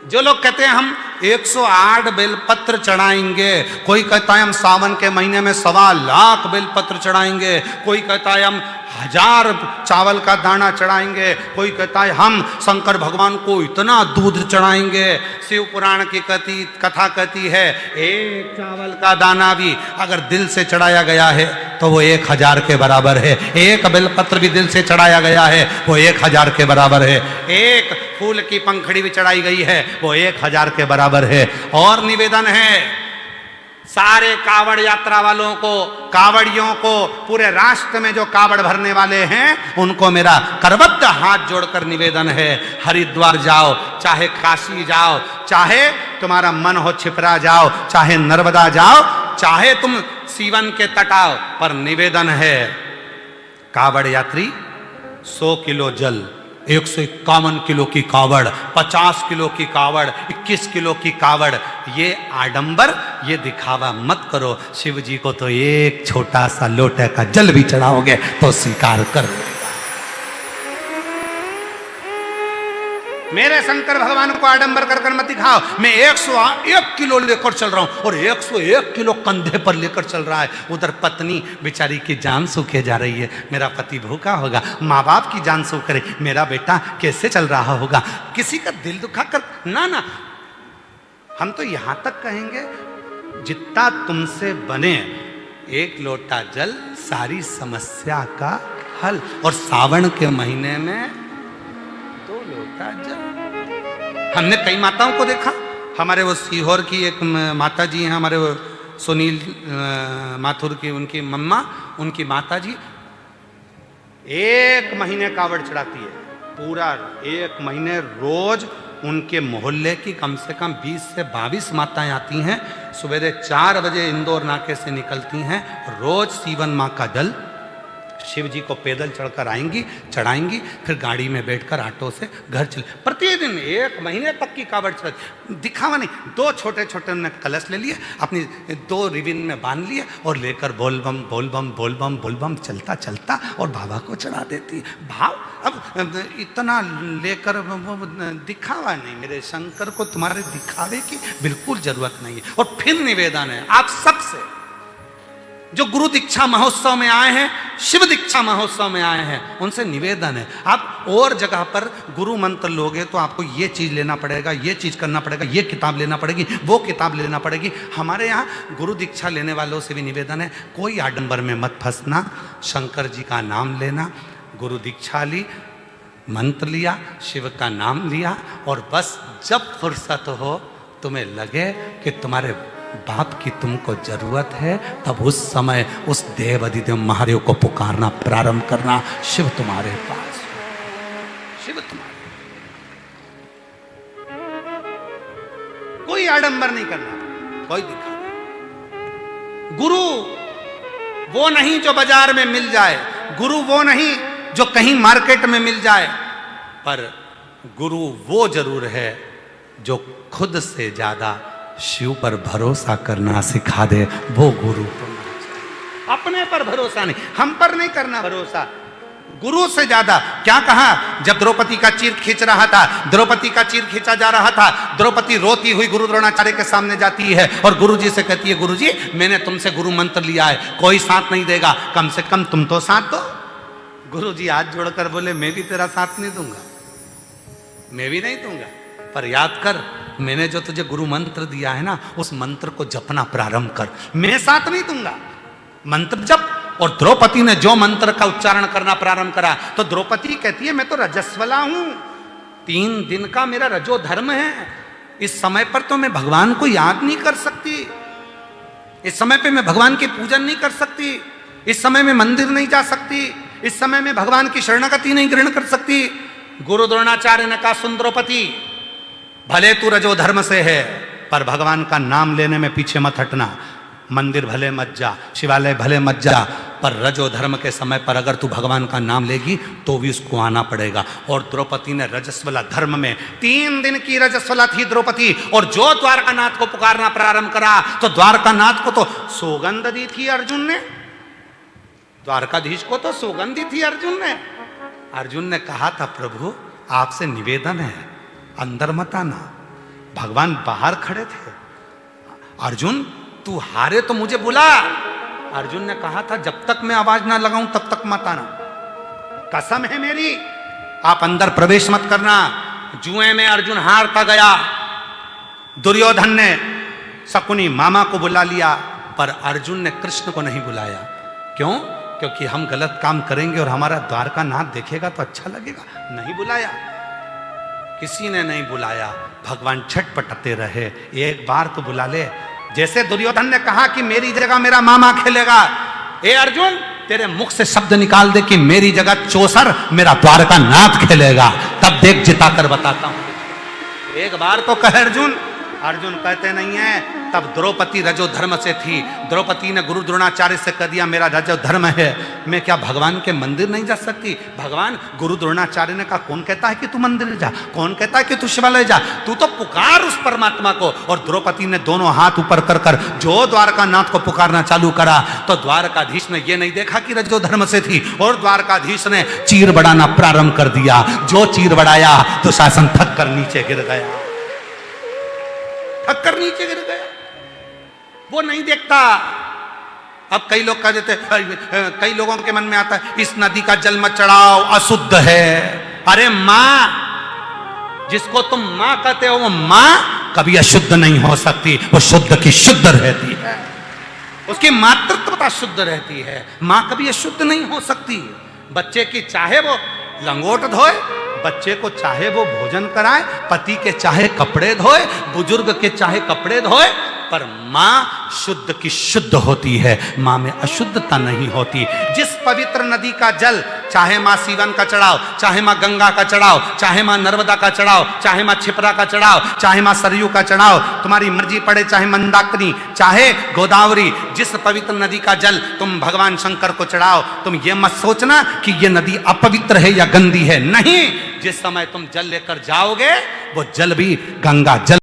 जो लोग कहते हैं हम 108 बेलपत्र चढ़ाएंगे, कोई कहता है हम सावन के महीने में 1.25 बेलपत्र चढ़ाएंगे, कोई कहता है हम 1000 चावल का दाना चढ़ाएंगे, कोई कहता है हम शंकर भगवान को इतना दूध चढ़ाएंगे। शिव पुराण की कथा कहती है एक चावल का दाना भी अगर दिल से चढ़ाया गया है तो वो 1000 के बराबर है। एक बेलपत्र भी दिल से चढ़ाया गया है वो 1000 के बराबर है। एक फूल की पंखड़ी भी चढ़ाई गई है वो 1000 के बराबर है। और निवेदन है सारे कावड़ यात्रा वालों को, कावड़ियों को, पूरे राष्ट्र में जो कावड़ भरने वाले हैं उनको मेरा करबद्ध हाथ जोड़कर निवेदन है, हरिद्वार जाओ, चाहे काशी जाओ, चाहे तुम्हारा मन हो छिपरा जाओ, चाहे नर्मदा जाओ, चाहे तुम सीवन के तट आओ, पर निवेदन है कावड़ यात्री 100 किलो जल, 151 किलो की कावड़, 50 किलो की कावड़, 21 किलो की कावड़, ये आडंबर, ये दिखावा मत करो। शिव जी को तो एक छोटा सा लोटे का जल भी चढ़ाओगे तो स्वीकार कर लेगा। मेरे शंकर भगवान को आडंबर कर मत दिखाओ। मैं 101 किलो लेकर चल रहा हूं और 101 किलो कंधे पर लेकर चल रहा है। उधर पत्नी बेचारी की जान सूखे जा रही है, मेरा पति भूखा होगा, माँ बाप की जान सूख रही, मेरा बेटा कैसे चल रहा होगा, किसी का दिल दुखा कर ना ना। हम तो यहां तक कहेंगे जितना तुमसे बने 1 लोटा जल सारी समस्या का हल। और सावन के महीने में 2 लोटा जल। हमने कई माताओं को देखा, हमारे वो सीहोर की एक माता जी हैं, हमारे वो सुनील माथुर की उनकी मम्मा, उनकी माता जी 1 महीने कावड़ चढ़ाती है, पूरा 1 महीने रोज उनके मोहल्ले की कम से कम 20 से 22 माताएं आती हैं, सवेरे 4 बजे इंदौर नाके से निकलती हैं, रोज सीवन माँ का जल शिव जी को पैदल चढ़कर आएंगी, चढ़ाएंगी, फिर गाड़ी में बैठकर ऑटो से घर चले। प्रतिदिन 1 महीने तक की कावड़ चढ़, दिखावा नहीं। 2 छोटे छोटे उन्होंने कलश ले लिए, अपनी 2 रिबिन में बांध लिए और लेकर बोल बम बोल बम बोल बम बोल बम चलता चलता और बाबा को चढ़ा देती। भाव अब इतना लेकर दिखावा नहीं। मेरे शंकर को तुम्हारे दिखावे की बिल्कुल जरूरत नहीं है। और फिर निवेदन है आप सबसे, जो गुरु दीक्षा महोत्सव में आए हैं, शिव दीक्षा महोत्सव में आए हैं, उनसे निवेदन है आप और जगह पर गुरु मंत्र लोगे तो आपको ये चीज लेना पड़ेगा, ये चीज करना पड़ेगा, ये किताब लेना पड़ेगी, वो किताब लेना पड़ेगी। हमारे यहाँ गुरु दीक्षा लेने वालों से भी निवेदन है कोई आडंबर में मत फंसना, शंकर जी का नाम लेना। गुरु दीक्षा ली, मंत्र लिया, शिव का नाम लिया, और बस जब फुर्सत हो तुम्हें लगे कि तुम्हारे बाप की तुमको जरूरत है, तब उस समय उस देव अधिदेव महादेव को पुकारना प्रारंभ करना। शिव तुम्हारे पास, शिव तुम्हारे, कोई आडंबर नहीं करना, कोई दिखा। गुरु वो नहीं जो बाजार में मिल जाए, गुरु वो नहीं जो कहीं मार्केट में मिल जाए, पर गुरु वो जरूर है जो खुद से ज्यादा शिव पर भरोसा करना सिखा दे, वो गुरु। अपने पर भरोसा नहीं, हम पर नहीं करना भरोसा, गुरु से ज्यादा। क्या कहा जब द्रौपदी का चीर खींच रहा था, द्रौपदी का चीर खींचा जा रहा था, द्रौपदी रोती हुई गुरु द्रोणाचार्य के सामने जाती है और गुरु जी से कहती है, गुरु जी मैंने तुमसे गुरु मंत्र लिया है, कोई साथ नहीं देगा, कम से कम तुम तो साथ दो। गुरु जी हाथ जोड़कर बोले, मैं भी तेरा साथ नहीं दूंगा, मैं भी नहीं दूंगा, पर याद कर मैंने जो तुझे गुरु मंत्र दिया है ना, उस मंत्र को जपना प्रारंभ कर, मैं साथ नहीं दूंगा, मंत्र जप। और द्रौपदी ने जो मंत्र का उच्चारण करना प्रारंभ करा तो द्रौपदी कहती है, मैं तो रजस्वला हूं, 3 दिन का मेरा रजो धर्म है, इस समय पर तो मैं भगवान को याद नहीं कर सकती, इस समय पे मैं भगवान की पूजन नहीं कर सकती, इस समय में मंदिर नहीं जा सकती, इस समय में भगवान की शरणागति नहीं ग्रहण कर सकती। गुरु द्रोणाचार्य ने कहा, सुन द्रौपदी, भले तू रजो धर्म से है, पर भगवान का नाम लेने में पीछे मत हटना, मंदिर भले मत जा, शिवालय भले मत जा, पर रजो धर्म के समय पर अगर तू भगवान का नाम लेगी तो भी उसको आना पड़ेगा। और द्रौपदी ने रजस्वला धर्म में 3 दिन की रजस्वला थी द्रौपदी, और जो द्वारकानाथ को पुकारना प्रारंभ करा तो द्वारकानाथ को तो सौगंध दी थी अर्जुन ने, द्वारकाधीश को तो सौगंध दी थी अर्जुन ने। अर्जुन ने कहा था, प्रभु आपसे निवेदन है, अंदर मत आना, भगवान बाहर खड़े थे। अर्जुन तू हारे तो मुझे बुला। अर्जुन ने कहा था जब तक मैं आवाज ना लगाऊं तब तक मत आना, कसम है मेरी, आप अंदर प्रवेश मत करना। जुए में अर्जुन हारता गया। दुर्योधन ने शकुनी मामा को बुला लिया, पर अर्जुन ने कृष्ण को नहीं बुलाया। क्यों? क्योंकि हम गलत काम करेंगे और हमारा द्वारका नाथ देखेगा तो अच्छा लगेगा। नहीं बुलाया, किसी ने नहीं बुलाया। भगवान छटपटाते रहे, एक बार तो बुला ले। जैसे दुर्योधन ने कहा कि मेरी जगह मेरा मामा खेलेगा, ए अर्जुन तेरे मुख से शब्द निकाल दे कि मेरी जगह चौसर मेरा द्वारका नाथ खेलेगा, तब देख जिता कर बताता हूं। एक बार तो कहे अर्जुन। अर्जुन कहते नहीं है। तब द्रौपदी रजो धर्म से थी। द्रौपदी ने गुरु द्रोणाचार्य से कह दिया मेरा रजो धर्म है, मैं क्या भगवान के मंदिर नहीं जा सकती? भगवान गुरु द्रोणाचार्य ने कहा कौन कहता है कि तू मंदिर जा, कौन कहता है कि तू शिवालय जा, तू तो पुकार उस परमात्मा को। और द्रौपदी ने दोनों हाथ ऊपर कर कर जो द्वारका नाथ को पुकारना चालू करा, तो द्वारकाधीश ने यह नहीं देखा कि रजो धर्म से थी, और द्वारकाधीश ने चीर बढ़ाना प्रारंभ कर दिया। जो चीर बढ़ाया तो शासन थक कर नीचे गिर गया, थक कर नीचे गिर गया। वो नहीं देखता। अब कई लोग कह देते, कई लोगों के मन में आता है इस नदी का जल मत चढ़ाओ, अशुद्ध है। अरे मां, जिसको तुम मां कहते हो वो मां कभी अशुद्ध नहीं हो सकती, वो शुद्ध की शुद्ध रहती है, उसकी मातृत्वता शुद्ध रहती है। मां कभी अशुद्ध नहीं हो सकती। बच्चे की चाहे वो लंगोट धोए, बच्चे को चाहे वो भोजन कराए, पति के चाहे कपड़े धोए, बुजुर्ग के चाहे कपड़े धोए, पर मां शुद्ध की शुद्ध होती है, मां में अशुद्धता नहीं होती। जिस पवित्र नदी का जल, चाहे मां सीवन का चढ़ाओ, चाहे मां गंगा का चढ़ाओ, चाहे मां नर्मदा का चढ़ाओ, चाहे मां छिपरा का चढ़ाओ, चाहे मां सरयू का चढ़ाओ, तुम्हारी मर्जी पड़े, चाहे मंदाकिनी, चाहे गोदावरी, जिस पवित्र नदी का जल तुम भगवान शंकर को चढ़ाओ, तुम ये मत सोचना कि ये नदी अपवित्र है या गंदी है। नहीं, जिस समय तुम जल लेकर जाओगे वो जल भी गंगा जल